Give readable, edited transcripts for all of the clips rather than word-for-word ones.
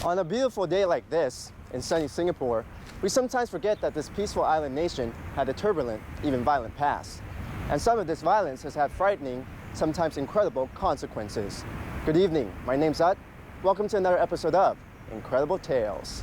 On a beautiful day like this, in sunny Singapore, we sometimes forget that this peaceful island nation had a turbulent, even violent past. And some of this violence has had frightening, sometimes incredible consequences. Good evening, my name's Ut. Welcome to another episode of Incredible Tales.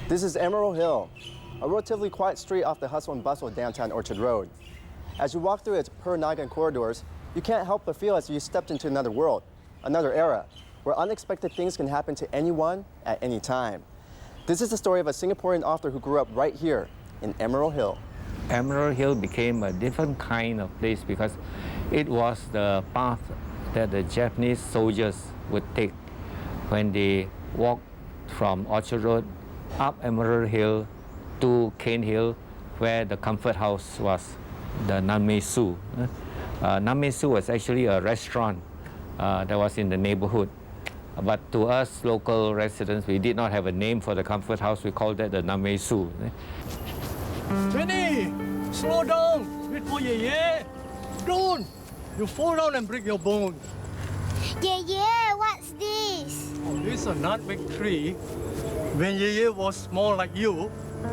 This is Emerald Hill, a relatively quiet street off the hustle and bustle of downtown Orchard Road. As you walk through its per-Nagan corridors, you can't help but feel as if you stepped into another world, another era, where unexpected things can happen to anyone at any time. This is the story of a Singaporean author who grew up right here in Emerald Hill. Emerald Hill became a different kind of place because it was the path that the Japanese soldiers would take when they walked from Orchard Road up Emerald Hill to Cane Hill, where the comfort house was, the Namme Su. Namme Su was actually a restaurant that was in the neighborhood. But to us, local residents, we did not have a name for the comfort house. We called that the Namme Su. Jenny, slow down. Wait for Ye. Don't. You fall down and break your bone. Yeah, what's this? Oh, this is a nutmeg tree. When Ye was small like you,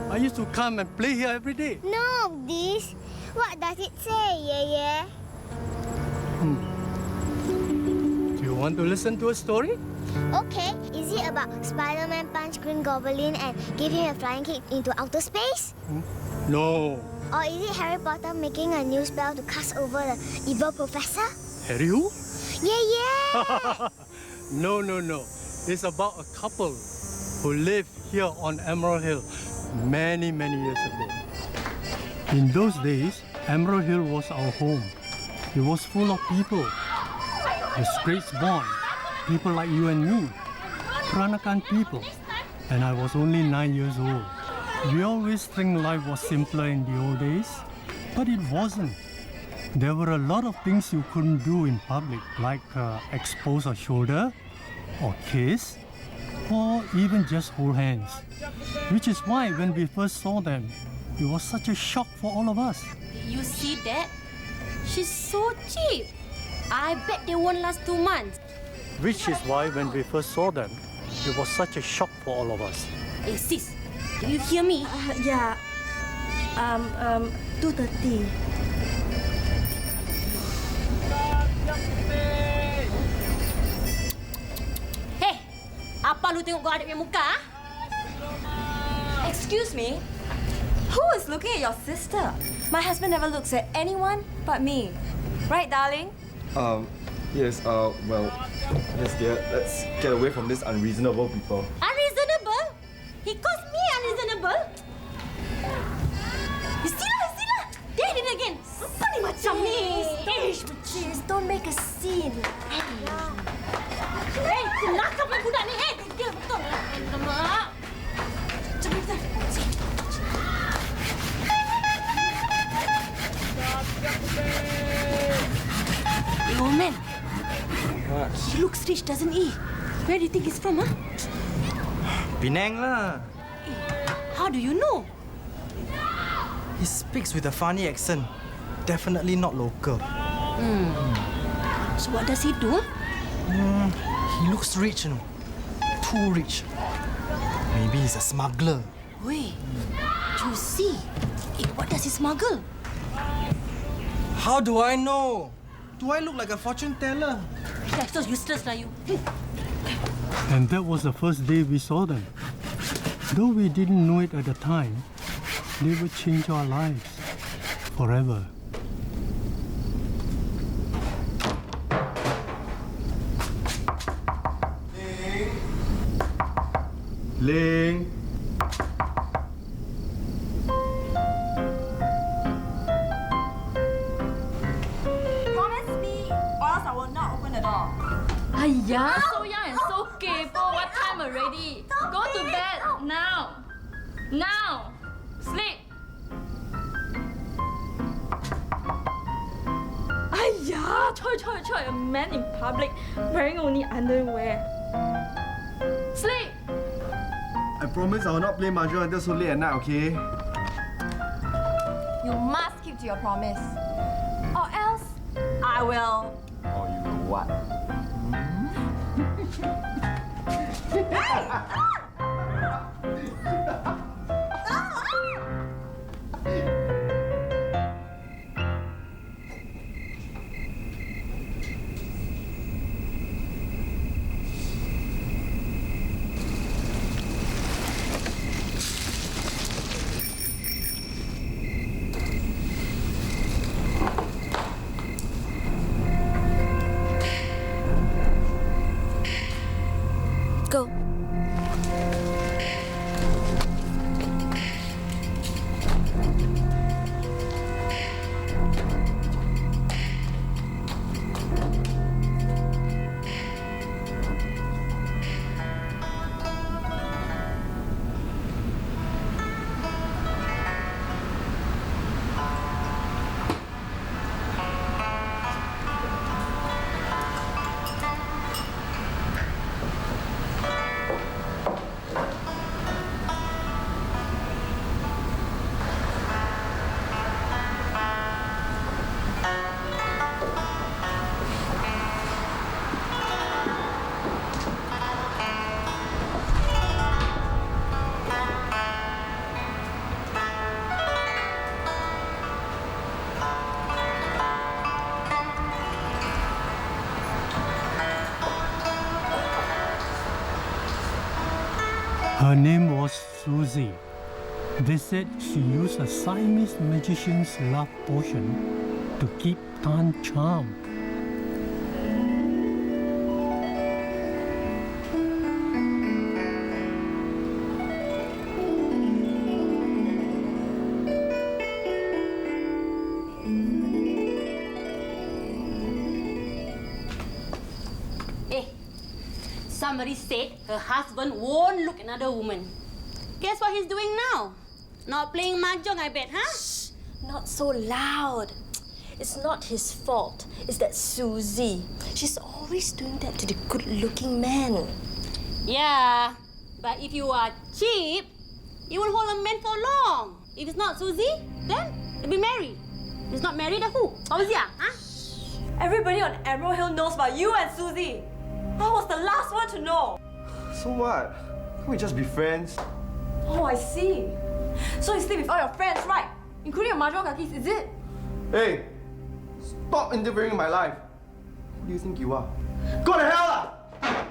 I used to come and play here every day. No, this. What does it say, yeah? Do you want to listen to a story? Okay, is it about Spider-Man punch Green Goblin and give him a flying kick into outer space? No. Or is it Harry Potter making a new spell to cast over the evil professor? Harry who? Yeah! No. It's about a couple who lived here on Emerald Hill many years ago. In those days, Emerald Hill was our home. It was full of people. The streets born, people like you and me, Peranakan people. And I was only 9 years old. We always think life was simpler in the old days, but it wasn't. There were a lot of things you couldn't do in public, like expose a shoulder, or kiss, or even just hold hands. Which is why when we first saw them, it was such a shock for all of us. You see that? She's so cheap. I bet they won't last 2 months. Which is why when we first saw them, it was such a shock for all of us. Hey sis, do you hear me? Yeah. 2:30. Hey, apa lu tengok kau adik punya muka? Excuse me? Who is looking at your sister? My husband never looks at anyone but me. Right, darling? Yes, yes dear, let's get away from these unreasonable people. Unreasonable? He calls me unreasonable? You see lah. Dia did it again. Apa ni macam ni? Please, don't make a scene. Hey, kenapa punya budak ni? Hey, dia betul. Alamak. Cepat. Oh man, he looks rich, doesn't he? Where do you think he's from, huh? Penang lah. How do you know? He speaks with a funny accent. Definitely not local. So what does he do? He looks rich, you know. Too rich. Maybe he's a smuggler. Wait, you see? What does he smuggle? How do I know? Do I look like a fortune teller? That's so useless lah you. And that was the first day we saw them. Though we didn't know it at the time, they would change our lives forever. Ling. Promise me, or else I will not open the door. Ayah, so young and so Okay, for what time already? Go to bed now. Now. Sleep. Ayya, choi, a man in public wearing only underwear. Sleep. I promise I will not play mahjong until so late at night, okay? You must keep to your promise. Or else, I will. Oh, you know what? Go. Her name was Suzy. They said she used a Siamese magician's love potion to keep Tan charmed. Somebody said her husband won't look at another woman. Guess what he's doing now? Not playing mahjong, I bet, huh? Shh, not so loud. It's not his fault. It's that Suzy. She's always doing that to the good-looking men. Yeah, but if you are cheap, you won't hold a man for long. If it's not Suzy, then you'll be married. If it's not married, then who? Fauzia, huh? Everybody on Emerald Hill knows about you and Suzy. I was the last one to know. So what? Can't we just be friends? Oh, I see. So you sleep with all your friends, right? Including your mahjong kakis, is it? Hey! Stop interfering in my life! Who do you think you are? Go to hell! Ah!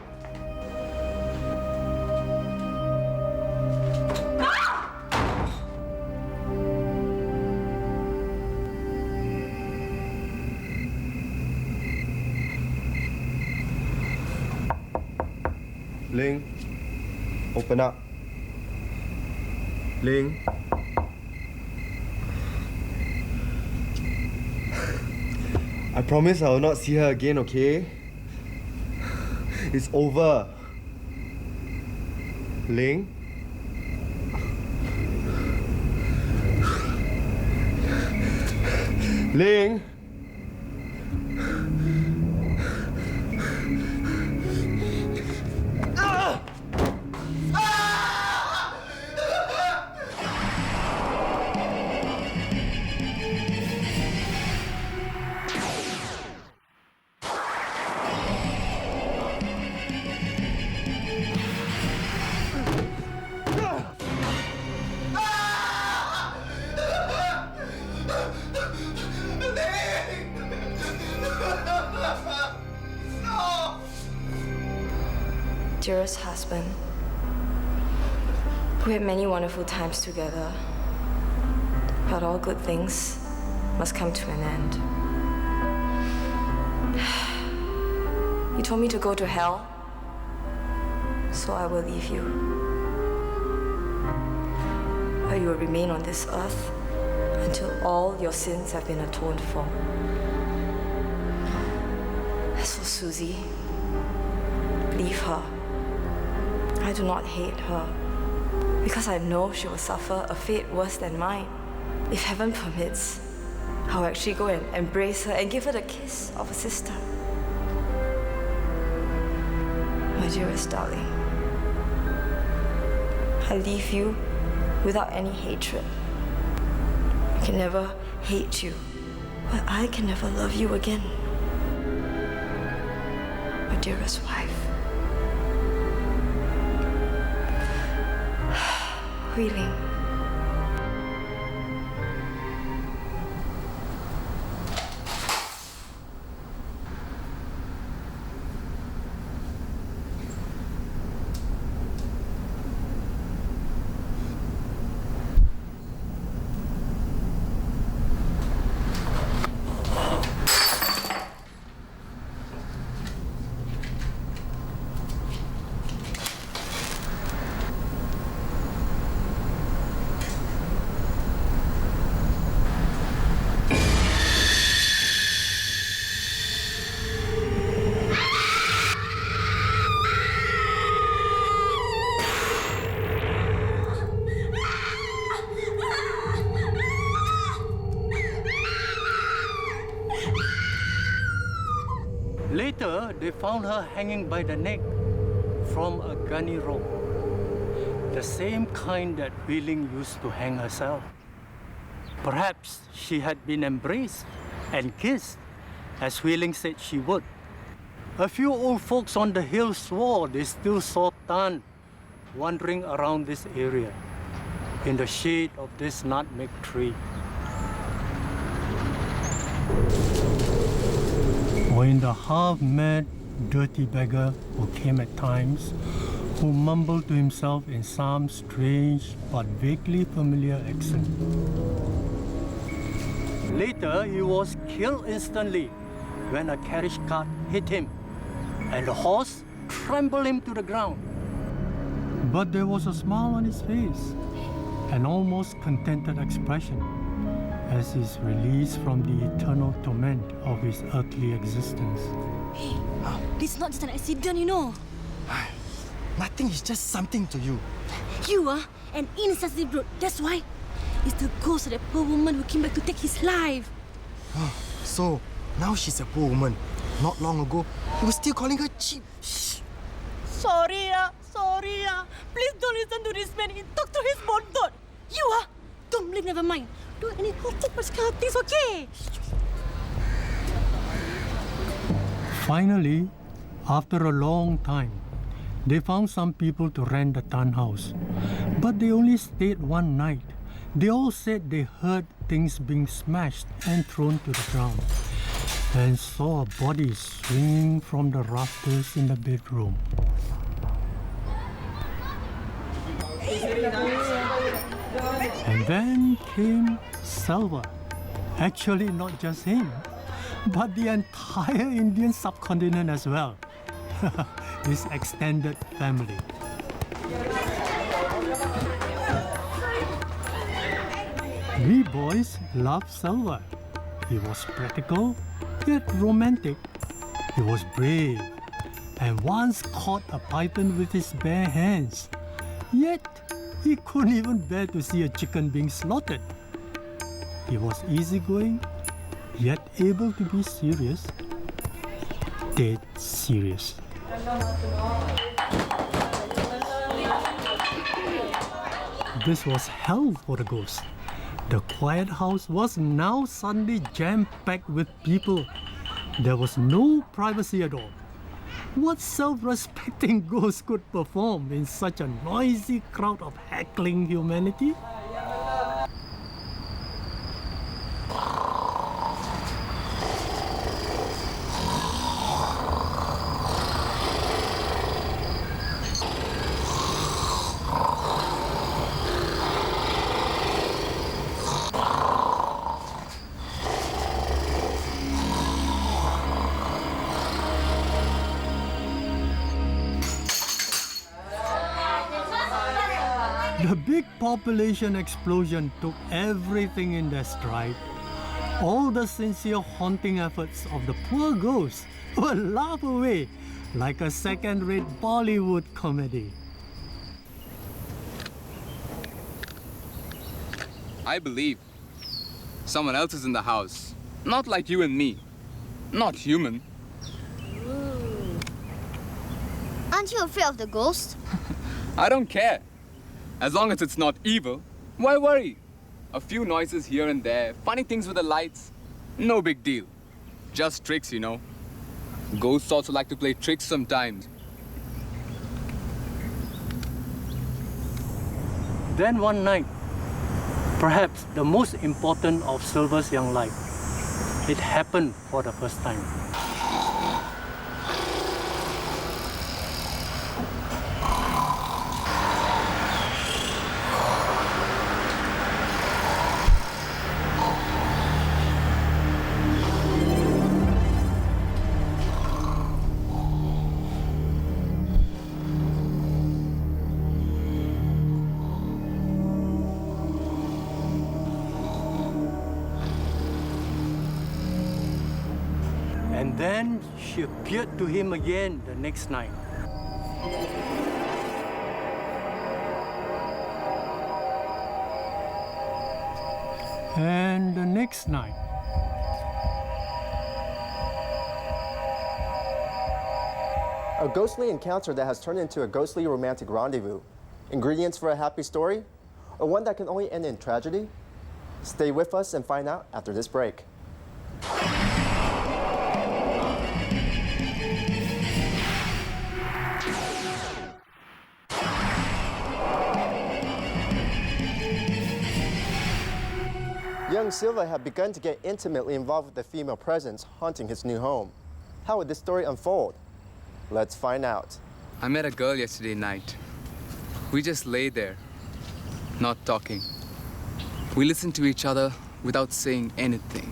Ling, open up. Ling. I promise I will not see her again, okay? It's over. Ling. Ling. Dearest husband, we had many wonderful times together, but all good things must come to an end. You told me to go to hell, so I will leave you. But you will remain on this earth until all your sins have been atoned for. As for Suzy, leave her. I do not hate her, because I know she will suffer a fate worse than mine. If heaven permits, I'll actually go and embrace her and give her the kiss of a sister. My dearest darling, I leave you without any hatred. I can never hate you, but I can never love you again. My dearest wife. Wheeling. Later, they found her hanging by the neck from a gunny rope, the same kind that Wheeling used to hang herself. Perhaps she had been embraced and kissed, as Wheeling said she would. A few old folks on the hill swore they still saw Tan wandering around this area in the shade of this nutmeg tree. When the half-mad, dirty beggar who came at times, who mumbled to himself in some strange but vaguely familiar accent. Later, he was killed instantly when a carriage cart hit him and the horse trampled him to the ground. But there was a smile on his face, an almost contented expression, as he's released from the eternal torment of his earthly existence. Hey, this is not just an accident, you know. Nothing is just something to you. You are an insensitive brute, that's why. It's the ghost of that poor woman who came back to take his life. So, now she's a poor woman. Not long ago, you were still calling her cheap. Sorry. Please don't listen to this man. He talked to his bone thought. Don't believe, never mind. Don't any hurtful kind of things, okay? Finally, after a long time, they found some people to rent the Tan house. But they only stayed one night. They all said they heard things being smashed and thrown to the ground, and saw a body swinging from the rafters in the bedroom. And then came Selva. Actually, not just him, but the entire Indian subcontinent as well. His extended family. We boys loved Selva. He was practical, yet romantic. He was brave, and once caught a python with his bare hands. Yet, he couldn't even bear to see a chicken being slaughtered. He was easygoing, yet able to be serious. Dead serious. This was hell for the ghost. The quiet house was now suddenly jam-packed with people. There was no privacy at all. What self-respecting ghost could perform in such a noisy crowd of heckling humanity? The big population explosion took everything in their stride. All the sincere haunting efforts of the poor ghosts were laughed away like a second-rate Bollywood comedy. I believe someone else is in the house. Not like you and me. Not human. Aren't you afraid of the ghost? I don't care. As long as it's not evil, why worry? A few noises here and there, funny things with the lights. No big deal. Just tricks, you know. Ghosts also like to play tricks sometimes. Then one night, perhaps the most important of Silver's young life, it happened for the first time. And then she appeared to him again the next night. And the next night. A ghostly encounter that has turned into a ghostly romantic rendezvous. Ingredients for a happy story? Or one that can only end in tragedy? Stay with us and find out after this break. Young Silva had begun to get intimately involved with the female presence haunting his new home. How would this story unfold? Let's find out. I met a girl yesterday night. We just lay there, not talking. We listened to each other without saying anything.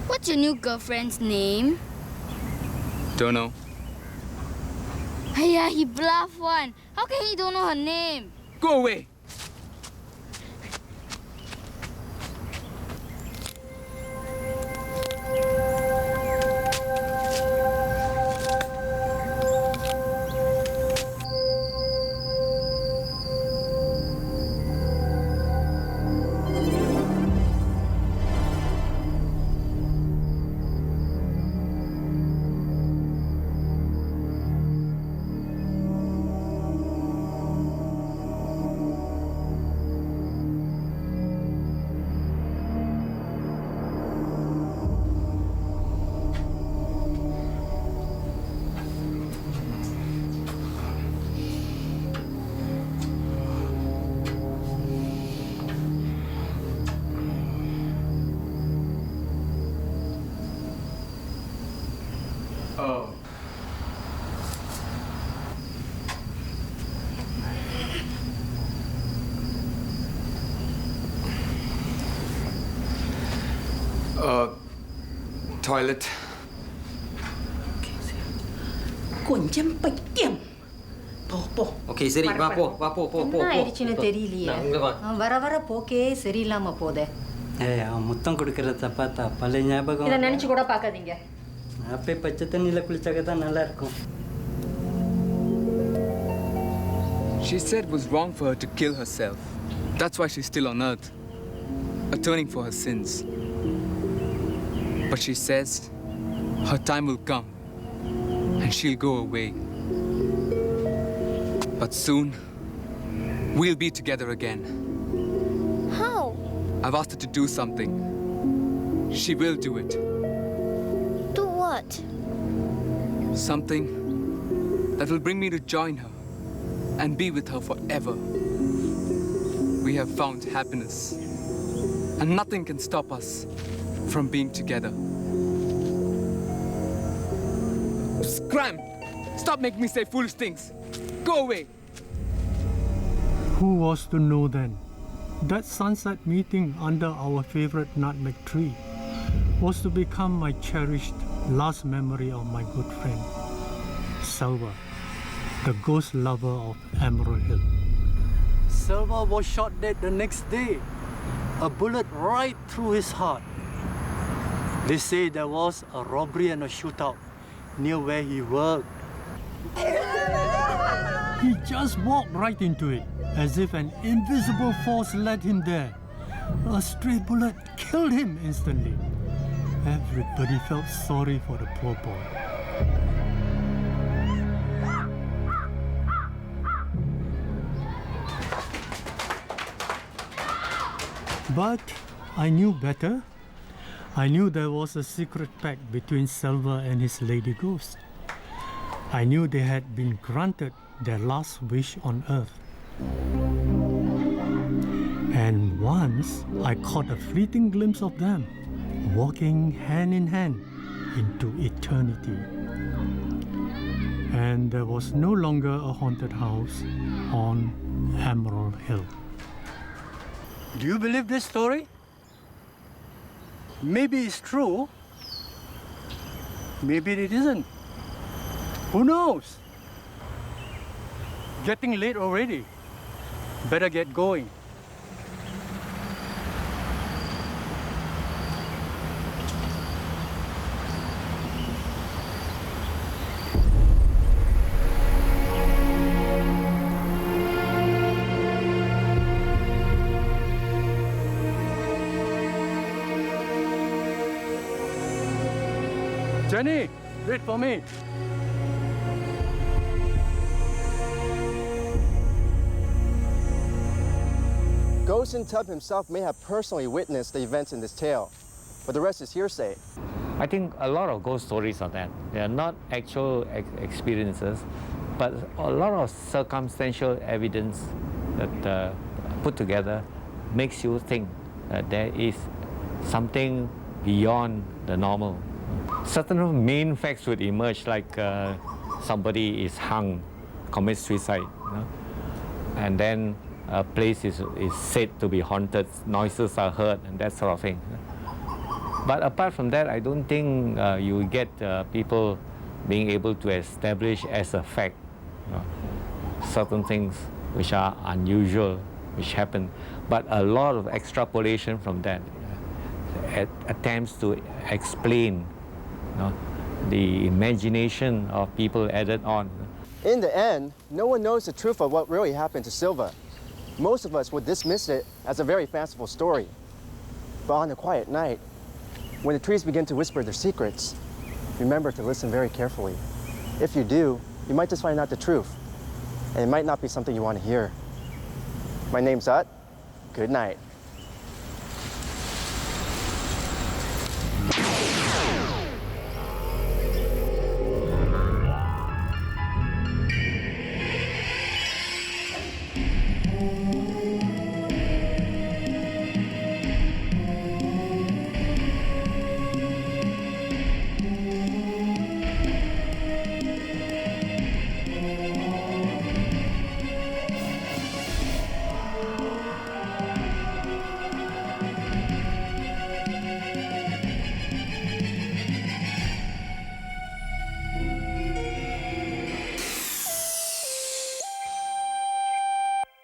What's your new girlfriend's name? Don't know. Hiya, he bluff one. How can he don't know her name? Go away! Toilet. கொஞ்சம் பைத்தியம் போ போ okay சரி வா போ வா போ போ போ என்ன ஆயிடுச்சுன்னு தெரியலையே வர வர போக்கே சரியில்லாம போதே அவன் முத்தம் கொடுக்கறத பார்த்தா பழைய ஞாபகம் இதை நினைச்சு கூட பார்க்காதீங்க அப்பே பச்சை தண்ணியில் குளிச்சாக்க தான் நல்லா இருக்கும் She said it was wrong for her to kill herself. That's why she's still on earth, atoning for her sins. But she says her time will come and she'll go away. But soon, we'll be together again. How? I've asked her to do something. She will do it. Do what? Something that will bring me to join her and be with her forever. We have found happiness, and nothing can stop us from being together. Scram! Stop making me say foolish things. Go away. Who was to know then that sunset meeting under our favorite nutmeg tree was to become my cherished last memory of my good friend, Silva, the ghost lover of Emerald Hill. Silva was shot dead the next day, a bullet right through his heart. They say there was a robbery and a shootout near where he worked. He just walked right into it, as if an invisible force led him there, a stray bullet killed him instantly. Everybody felt sorry for the poor boy. But I knew better. I knew there was a secret pact between Silver and his lady ghost. I knew they had been granted their last wish on Earth. And once I caught a fleeting glimpse of them walking hand in hand into eternity. And there was no longer a haunted house on Emerald Hill. Do you believe this story? Maybe it's true. Maybe it isn't. Who knows? Getting late already. Better get going. Jenny, wait for me. Ghost in Tub himself may have personally witnessed the events in this tale, but the rest is hearsay. I think a lot of ghost stories are that. They are not actual experiences, but a lot of circumstantial evidence that put together makes you think that there is something beyond the normal. Certain main facts would emerge, like somebody is hung, commits suicide, and then a place is said to be haunted, noises are heard, and that sort of thing. But apart from that, I don't think you will get people being able to establish as a fact certain things which are unusual, which happen. But a lot of extrapolation from that attempts to explain the imagination of people added on. In the end, no one knows the truth of what really happened to Silva. Most of us would dismiss it as a very fanciful story. But on a quiet night, when the trees begin to whisper their secrets, remember to listen very carefully. If you do, you might just find out the truth, and it might not be something you want to hear. My name's Ut. Good night.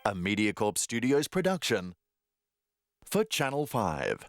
A Mediacorp Studios production for Channel 5.